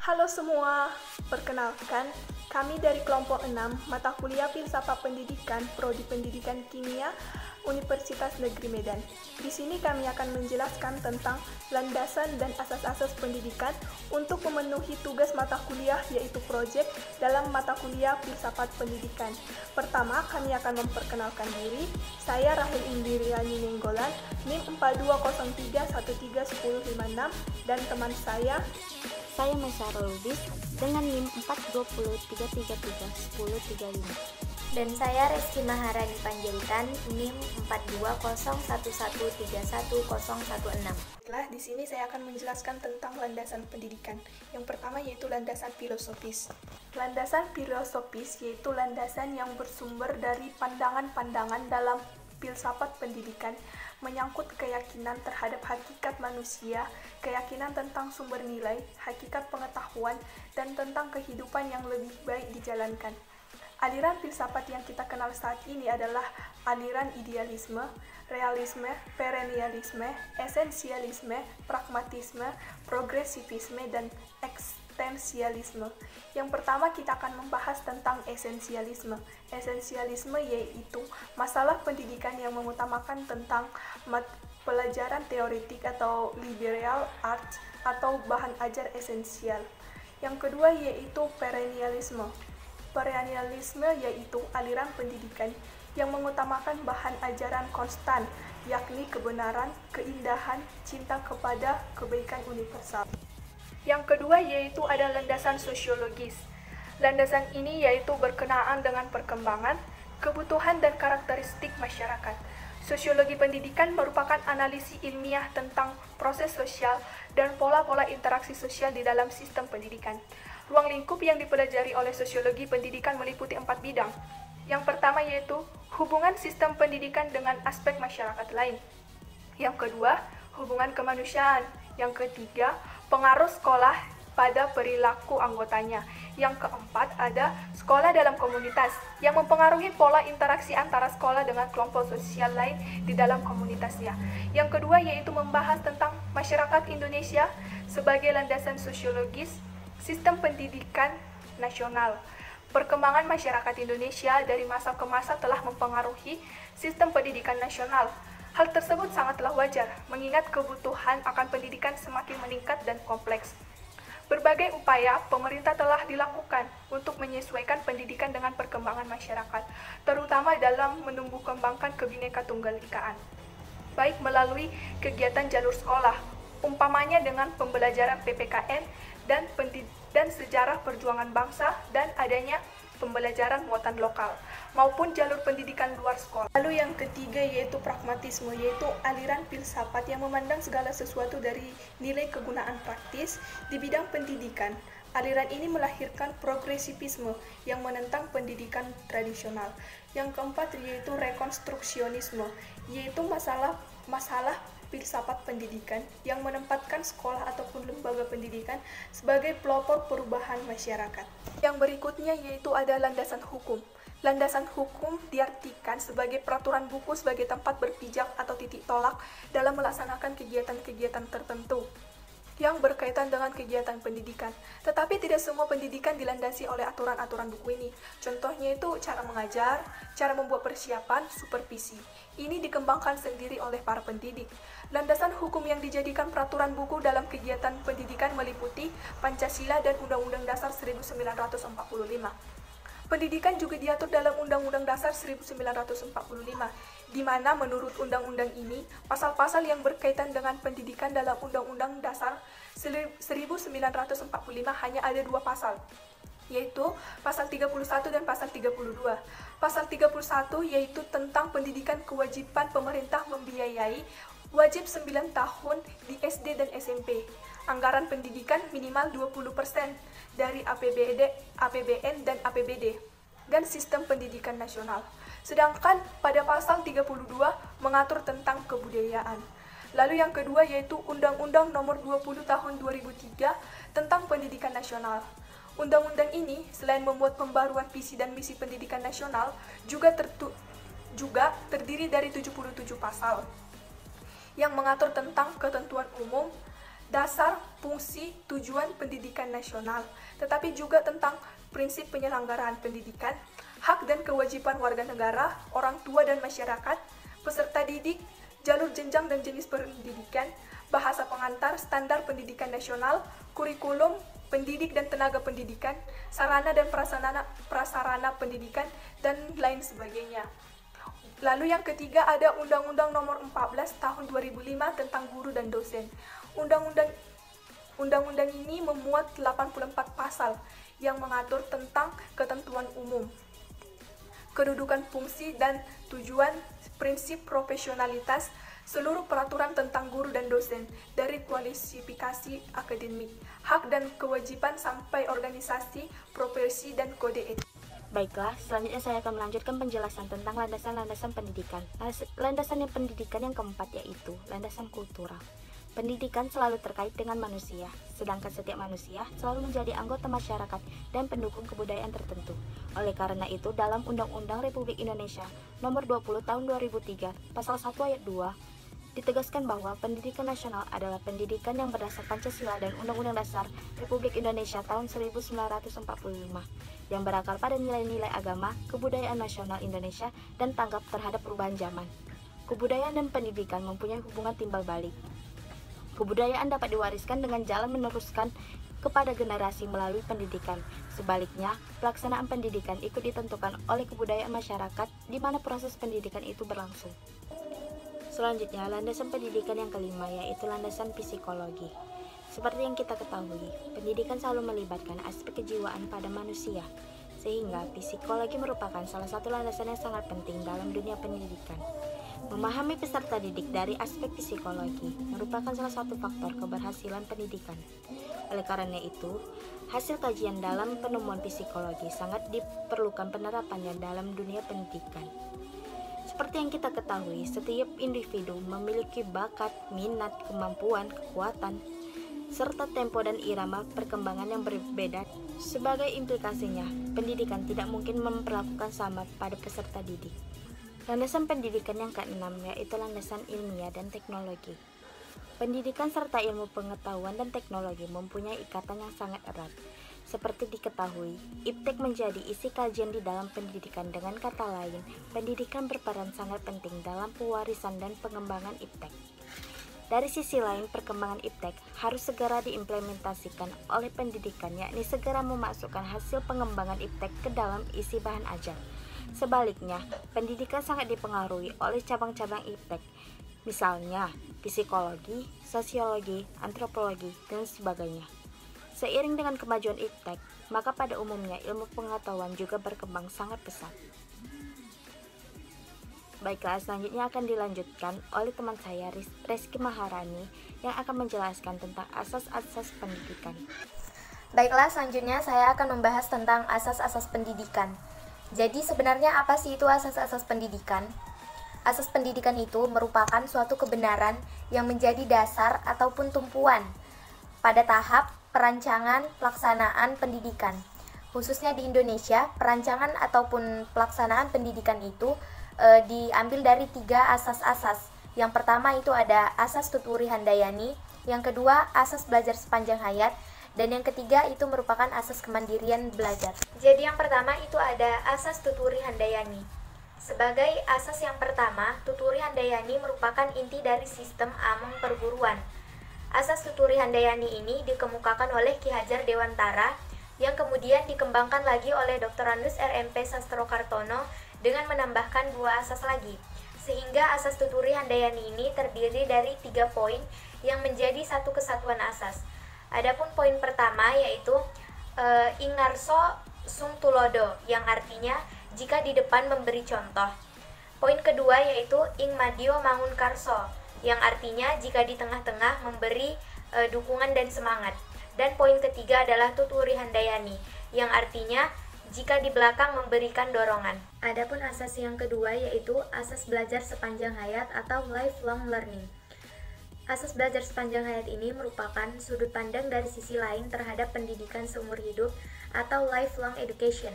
Halo semua, perkenalkan, kami dari kelompok 6 mata kuliah Filsafat Pendidikan, Prodi Pendidikan Kimia, Universitas Negeri Medan. Di sini kami akan menjelaskan tentang landasan dan asas-asas pendidikan untuk memenuhi tugas mata kuliah yaitu proyek dalam mata kuliah Filsafat Pendidikan. Pertama, kami akan memperkenalkan diri. Saya Rahel Indriani Nenggolan, NIM 4203131056 dan teman saya Mesara Lubis dengan NIM 42033311035. Dan saya Reski Maharani Panjaitan, NIM 42111311016. Di sini saya akan menjelaskan tentang landasan pendidikan. Yang pertama yaitu landasan filosofis. Landasan filosofis yaitu landasan yang bersumber dari pandangan-pandangan dalam filsafat pendidikan, menyangkut keyakinan terhadap hakikat manusia, keyakinan tentang sumber nilai, hakikat pengetahuan, dan tentang kehidupan yang lebih baik dijalankan. Aliran filsafat yang kita kenal saat ini adalah aliran idealisme, realisme, perennialisme, esensialisme, pragmatisme, progresivisme, dan eksistensialisme. Yang pertama kita akan membahas tentang esensialisme. Esensialisme yaitu masalah pendidikan yang mengutamakan tentang pelajaran teoretik atau liberal arts atau bahan ajar esensial. Yang kedua yaitu perennialisme. Perennialisme yaitu aliran pendidikan yang mengutamakan bahan ajaran konstan, yakni kebenaran, keindahan, cinta kepada kebaikan universal. Yang kedua yaitu ada landasan sosiologis. Landasan ini yaitu berkenaan dengan perkembangan, kebutuhan dan karakteristik masyarakat. Sosiologi pendidikan merupakan analisis ilmiah tentang proses sosial dan pola-pola interaksi sosial di dalam sistem pendidikan. Ruang lingkup yang dipelajari oleh sosiologi pendidikan meliputi 4 bidang. Yang pertama yaitu hubungan sistem pendidikan dengan aspek masyarakat lain. Yang kedua, hubungan kemanusiaan. Yang ketiga, pengaruh sekolah pada perilaku anggotanya. Yang keempat, ada sekolah dalam komunitas yang mempengaruhi pola interaksi antara sekolah dengan kelompok sosial lain di dalam komunitasnya. Yang kedua yaitu membahas tentang masyarakat Indonesia sebagai landasan sosiologis sistem pendidikan nasional. Perkembangan masyarakat Indonesia dari masa ke masa telah mempengaruhi sistem pendidikan nasional. Hal tersebut sangatlah wajar, mengingat kebutuhan akan pendidikan semakin meningkat dan kompleks. Berbagai upaya pemerintah telah dilakukan untuk menyesuaikan pendidikan dengan perkembangan masyarakat, terutama dalam menumbuh kembangkan Kebhinneka Tunggal Ikaan, baik melalui kegiatan jalur sekolah, umpamanya dengan pembelajaran PPKN dan sejarah perjuangan bangsa dan adanya pembelajaran muatan lokal, maupun jalur pendidikan luar sekolah. Lalu yang ketiga yaitu pragmatisme, yaitu aliran filsafat yang memandang segala sesuatu dari nilai kegunaan praktis di bidang pendidikan. Aliran ini melahirkan progresivisme yang menentang pendidikan tradisional. Yang keempat yaitu rekonstruksionisme, yaitu masalah filsafat pendidikan yang menempatkan sekolah ataupun lembaga pendidikan sebagai pelopor perubahan masyarakat. Yang berikutnya yaitu ada landasan hukum. Landasan hukum diartikan sebagai peraturan buku sebagai tempat berpijak atau titik tolak dalam melaksanakan kegiatan-kegiatan tertentu yang berkaitan dengan kegiatan pendidikan. Tetapi tidak semua pendidikan dilandasi oleh aturan-aturan buku ini. Contohnya itu cara mengajar, cara membuat persiapan, supervisi. Ini dikembangkan sendiri oleh para pendidik. Landasan hukum yang dijadikan peraturan buku dalam kegiatan pendidikan meliputi Pancasila dan Undang-Undang Dasar 1945. Pendidikan juga diatur dalam Undang-Undang Dasar 1945, di mana menurut undang-undang ini, pasal-pasal yang berkaitan dengan pendidikan dalam Undang-Undang Dasar 1945 hanya ada 2 pasal, yaitu pasal 31 dan pasal 32. Pasal 31 yaitu tentang pendidikan kewajiban pemerintah membiayai wajib 9 tahun di SD dan SMP. Anggaran pendidikan minimal 20% dari APBN dan APBD, dan sistem pendidikan nasional. Sedangkan pada pasal 32 mengatur tentang kebudayaan. Lalu yang kedua yaitu Undang-Undang Nomor 20 Tahun 2003 tentang Pendidikan Nasional. Undang-undang ini selain membuat pembaruan visi dan misi pendidikan nasional, juga terdiri dari 77 pasal yang mengatur tentang ketentuan umum dasar, fungsi, tujuan pendidikan nasional, tetapi juga tentang prinsip penyelenggaraan pendidikan, hak dan kewajiban warga negara, orang tua dan masyarakat, peserta didik, jalur jenjang dan jenis pendidikan, bahasa pengantar, standar pendidikan nasional, kurikulum, pendidik dan tenaga pendidikan, sarana dan prasarana pendidikan, dan lain sebagainya. Lalu yang ketiga ada Undang-Undang Nomor 14 Tahun 2005 tentang guru dan dosen. Undang-undang ini memuat 84 pasal yang mengatur tentang ketentuan umum, kedudukan, fungsi, dan tujuan, prinsip profesionalitas, seluruh peraturan tentang guru dan dosen, dari kualifikasi akademik, hak dan kewajiban sampai organisasi, profesi, dan kode etik. Baiklah, selanjutnya saya akan melanjutkan penjelasan tentang landasan-landasan pendidikan. Landasan pendidikan yang keempat yaitu landasan kultural. Pendidikan selalu terkait dengan manusia, sedangkan setiap manusia selalu menjadi anggota masyarakat dan pendukung kebudayaan tertentu. Oleh karena itu, dalam Undang-Undang Republik Indonesia Nomor 20 Tahun 2003, Pasal 1 Ayat 2, ditegaskan bahwa pendidikan nasional adalah pendidikan yang berdasar Pancasila dan Undang-Undang Dasar Republik Indonesia tahun 1945, yang berakar pada nilai-nilai agama, kebudayaan nasional Indonesia, dan tanggap terhadap perubahan zaman. Kebudayaan dan pendidikan mempunyai hubungan timbal balik. Kebudayaan dapat diwariskan dengan jalan meneruskan kepada generasi melalui pendidikan. Sebaliknya, pelaksanaan pendidikan ikut ditentukan oleh kebudayaan masyarakat di mana proses pendidikan itu berlangsung. Selanjutnya, landasan pendidikan yang kelima yaitu landasan psikologi. Seperti yang kita ketahui, pendidikan selalu melibatkan aspek kejiwaan pada manusia, sehingga psikologi merupakan salah satu landasan yang sangat penting dalam dunia pendidikan. Memahami peserta didik dari aspek psikologi merupakan salah satu faktor keberhasilan pendidikan. Oleh karena itu, hasil kajian dalam penemuan psikologi sangat diperlukan penerapannya dalam dunia pendidikan. Seperti yang kita ketahui, setiap individu memiliki bakat, minat, kemampuan, kekuatan, serta tempo dan irama perkembangan yang berbeda. Sebagai implikasinya, pendidikan tidak mungkin memperlakukan sama pada peserta didik. Landasan pendidikan yang keenam yaitu landasan ilmiah dan teknologi. Pendidikan serta ilmu pengetahuan dan teknologi mempunyai ikatan yang sangat erat. Seperti diketahui, IPTEK menjadi isi kajian di dalam pendidikan. Dengan kata lain, pendidikan berperan sangat penting dalam pewarisan dan pengembangan IPTEK. Dari sisi lain, perkembangan IPTEK harus segera diimplementasikan oleh pendidikan, yakni segera memasukkan hasil pengembangan IPTEK ke dalam isi bahan ajar. Sebaliknya, pendidikan sangat dipengaruhi oleh cabang-cabang IPTEK, misalnya psikologi, sosiologi, antropologi, dan sebagainya. Seiring dengan kemajuan IPTEK, maka pada umumnya ilmu pengetahuan juga berkembang sangat pesat. Baiklah, selanjutnya akan dilanjutkan oleh teman saya Reski Maharani yang akan menjelaskan tentang asas-asas pendidikan. Baiklah, selanjutnya saya akan membahas tentang asas-asas pendidikan. Jadi sebenarnya apa sih itu asas-asas pendidikan? Asas pendidikan itu merupakan suatu kebenaran yang menjadi dasar ataupun tumpuan pada tahap perancangan pelaksanaan pendidikan. Khususnya di Indonesia, perancangan ataupun pelaksanaan pendidikan itu diambil dari 3 asas-asas. Yang pertama itu ada asas Tuturi Handayani, yang kedua asas belajar sepanjang hayat, dan yang ketiga itu merupakan asas kemandirian belajar. Jadi yang pertama itu ada asas Tuturi Handayani. Sebagai asas yang pertama, Tuturi Handayani merupakan inti dari sistem Among perguruan. Asas Tuturi Handayani ini dikemukakan oleh Ki Hajar Dewantara yang kemudian dikembangkan lagi oleh Dr. Anus RMP Sastrokartono dengan menambahkan 2 asas lagi. Sehingga asas Tuturi Handayani ini terdiri dari 3 poin yang menjadi satu kesatuan asas. Adapun poin pertama yaitu Ingarso Sung Tulodo, yang artinya jika di depan memberi contoh. Poin kedua yaitu Ing Madio Mangun Karso, yang artinya jika di tengah-tengah memberi dukungan dan semangat. Dan poin ketiga adalah Tuturi Handayani, yang artinya jika di belakang memberikan dorongan. Adapun asas yang kedua yaitu asas belajar sepanjang hayat atau lifelong learning. Asas belajar sepanjang hayat ini merupakan sudut pandang dari sisi lain terhadap pendidikan seumur hidup atau lifelong education.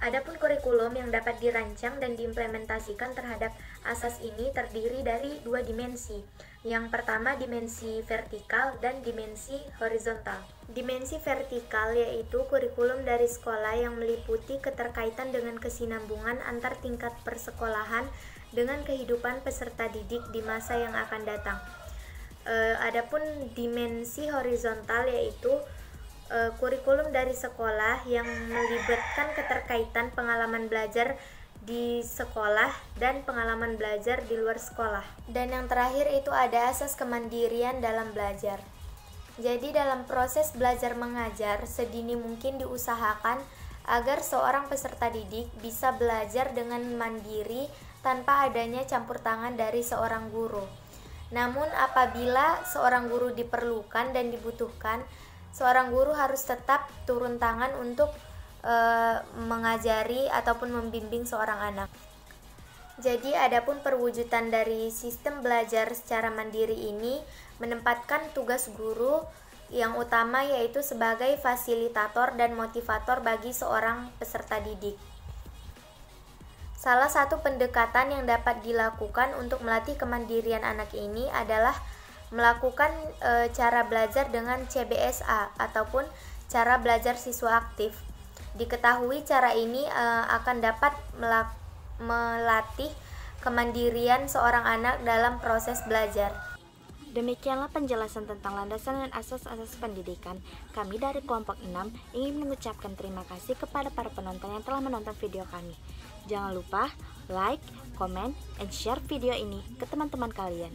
Adapun kurikulum yang dapat dirancang dan diimplementasikan terhadap Asas ini terdiri dari 2 dimensi. Yang pertama dimensi vertikal dan dimensi horizontal. Dimensi vertikal yaitu kurikulum dari sekolah yang meliputi keterkaitan dengan kesinambungan antar tingkat persekolahan dengan kehidupan peserta didik di masa yang akan datang. Adapun dimensi horizontal yaitu kurikulum dari sekolah yang melibatkan keterkaitan pengalaman belajar di sekolah dan pengalaman belajar di luar sekolah. Dan yang terakhir itu ada asas kemandirian dalam belajar. Jadi dalam proses belajar mengajar sedini mungkin diusahakan agar seorang peserta didik bisa belajar dengan mandiri tanpa adanya campur tangan dari seorang guru. Namun apabila seorang guru diperlukan dan dibutuhkan, seorang guru harus tetap turun tangan untuk mengajari ataupun membimbing seorang anak. Jadi adapun perwujudan dari sistem belajar secara mandiri ini menempatkan tugas guru yang utama yaitu sebagai fasilitator dan motivator bagi seorang peserta didik. Salah satu pendekatan yang dapat dilakukan untuk melatih kemandirian anak ini adalah melakukan cara belajar dengan CBSA ataupun cara belajar siswa aktif. Diketahui cara ini akan dapat melatih kemandirian seorang anak dalam proses belajar. Demikianlah penjelasan tentang landasan dan asas-asas pendidikan. Kami dari kelompok 6 ingin mengucapkan terima kasih kepada para penonton yang telah menonton video kami. Jangan lupa like, comment, and share video ini ke teman-teman kalian.